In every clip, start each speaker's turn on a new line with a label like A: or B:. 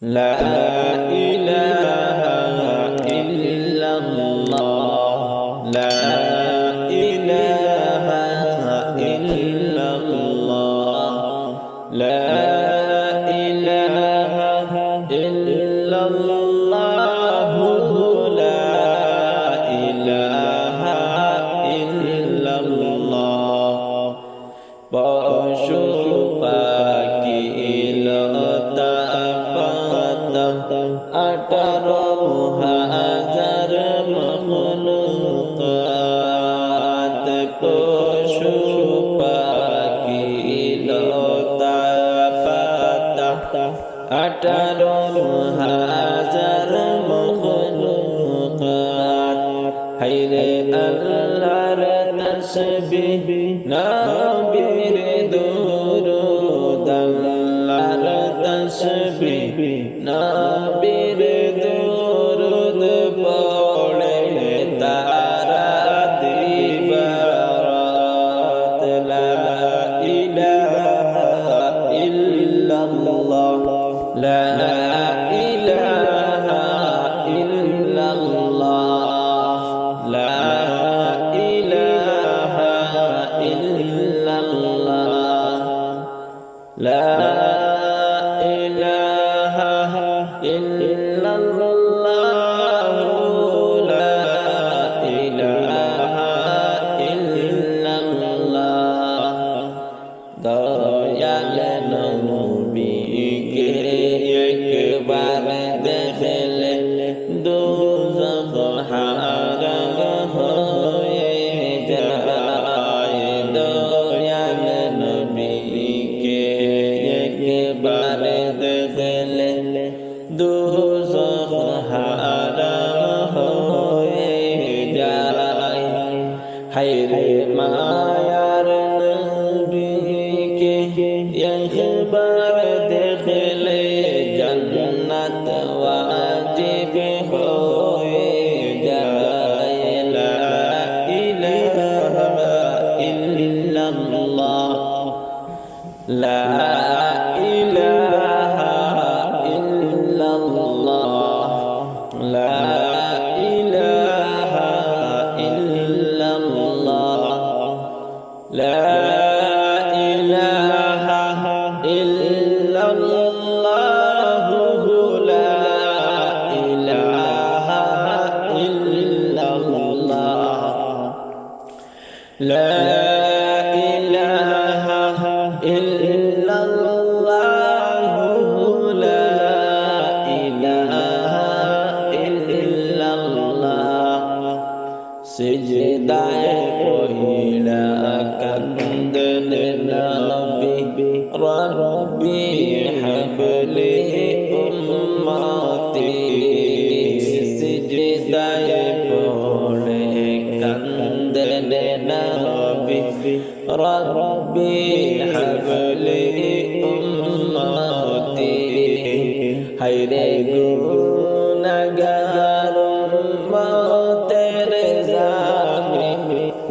A: লা ইলাহা ইল্লাল্লাহ, লা ইলাহা ইল্লাল্লাহ, লা ইলাহা ইল্লাল্লাহ, লা ইলাহা ইল্লাল্লাহ। পশু পাখি লতা পাতা 18,000 মখলুকাত। পশু পাখি লতা পাতা 18,000 মখলুকাত। হায়রে আল্লাহর তাসবিহ নবীর দুরূদ, আল্লাহর তাসবিহ নবীর দুরূদ পড়ে তারা দিবারাত। লা ইলাহা ইল্লাল্লাহ, লা ইলাহা ইল্লাল্লাহ, লা ইলাহা ইল্লাল্লাহ, লা ইলাহা ইল্লাল্লাহ, লা ইলাহা ইল্লাল্লাহ। দয়াল নবীকে একবার দেখলে দোজখ হারাম হয়ে যায়। দয়াল নবীকে একবার দেখলে দোজখ হারাম হয়ে যায়। হায়রে মায়ার নবীকে একবার দেখলে জান্নাত ওয়াজিব হয়ে যায়। লা ইলাহা ইল্লাল্লাহ, লা ইলাহা ইল্লাল্লাহ, লা ইলাহা ইল্লাল্লাহ, লা ইলাহা ইল্লাল্লাহ, লা ইলাহা ইল্লাল্লাহ, লা ইলাহা ইল্লাল্লাহ, লা ইলাহা ইল্লাল্লাহ। সিজদায় পড়িলা কান্দেন নবী, রব্বি হাবলি উম্মতি। সিজদায় পড়ে কান্দেন নবী, রব্বি হাবলি উম্মতি। হায়রে গুনাহগার উম্মতের জামিন,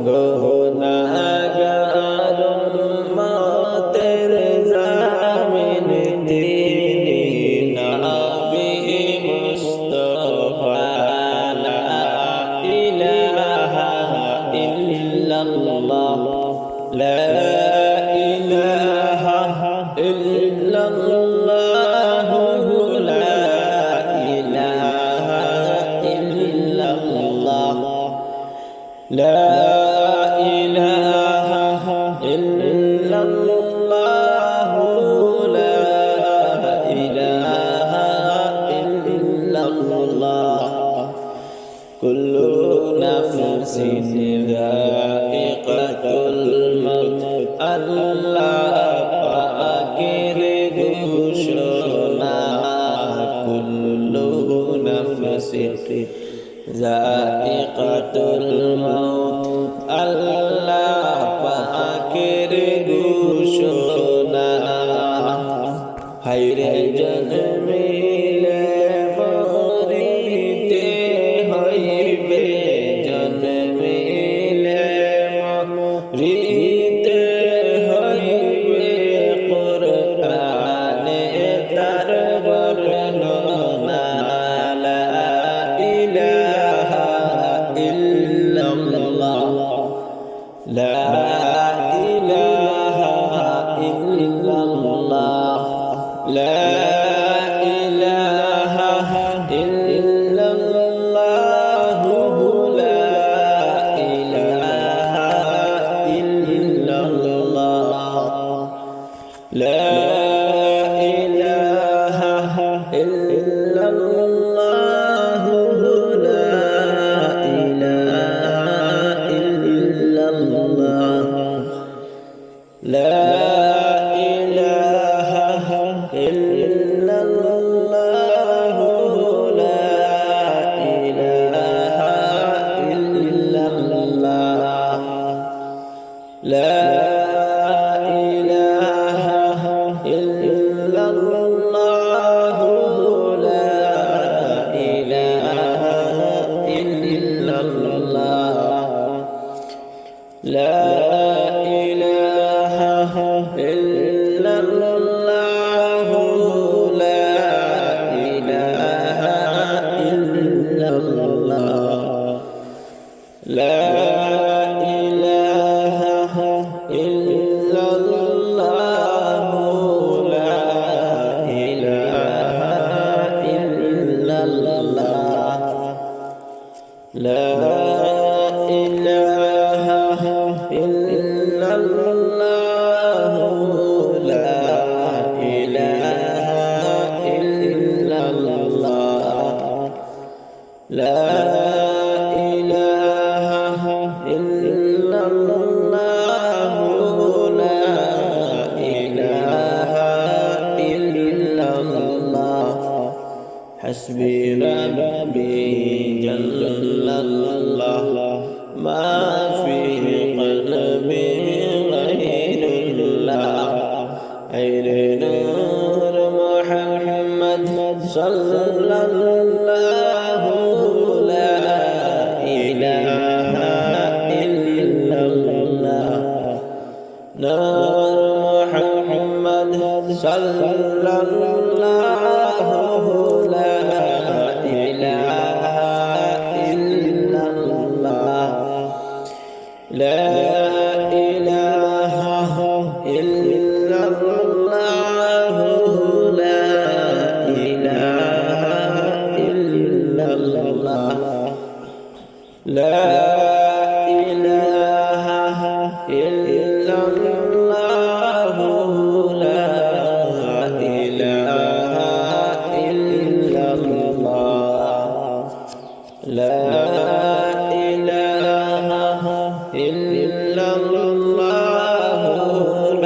A: গুনাহগার উম্মতের জামিন তিনি নবী মুস্তাফা। লা ইলাহা ইল্লাল্লাহ, লা ইলাহা ইল্লাল্লাহ, লা ইলাহা ইল্লাল্লাহ, লা ইলাহা ইল্লাল্লাহ, লা ইলাহা ইল্লাল্লাহ। কুল্লু নাফসিন যায়িকাতুল মাউত, আল্লাহ পাকের ঘোষণা। কুল্লু নাফসিন যায়িকাতুল মাউত, আল্লাহ পাকের ঘোষণা। হায়রে জন্মিলে মরিতে হইবে, জন্মিলে মরিতে হইবে। কুরআনে তার বর্ণনা إله إلا الله لا إله إلا الله لا إله إلا الله لا إله إلا الله لا إله إلا الله لا إله إلا الله لا إله إلا الله لا إله إلا الله لا إله إلا الله لا إله إلا الله لا إله إلا الله لا إله إلا الله لا إله إلا الله لا إله إلا الله لا إله إلا الله لا إله إلا الله حسبي ربي جل الله ما في قلبي غير الله غير نور محمد صلى الله لا إله إلا الله نور محمد صلى الله لا إله إلا الله لا إله إلا الله لا إله إلا الله لا إله إلا الله لا إله إلا الله لا إله إلا الله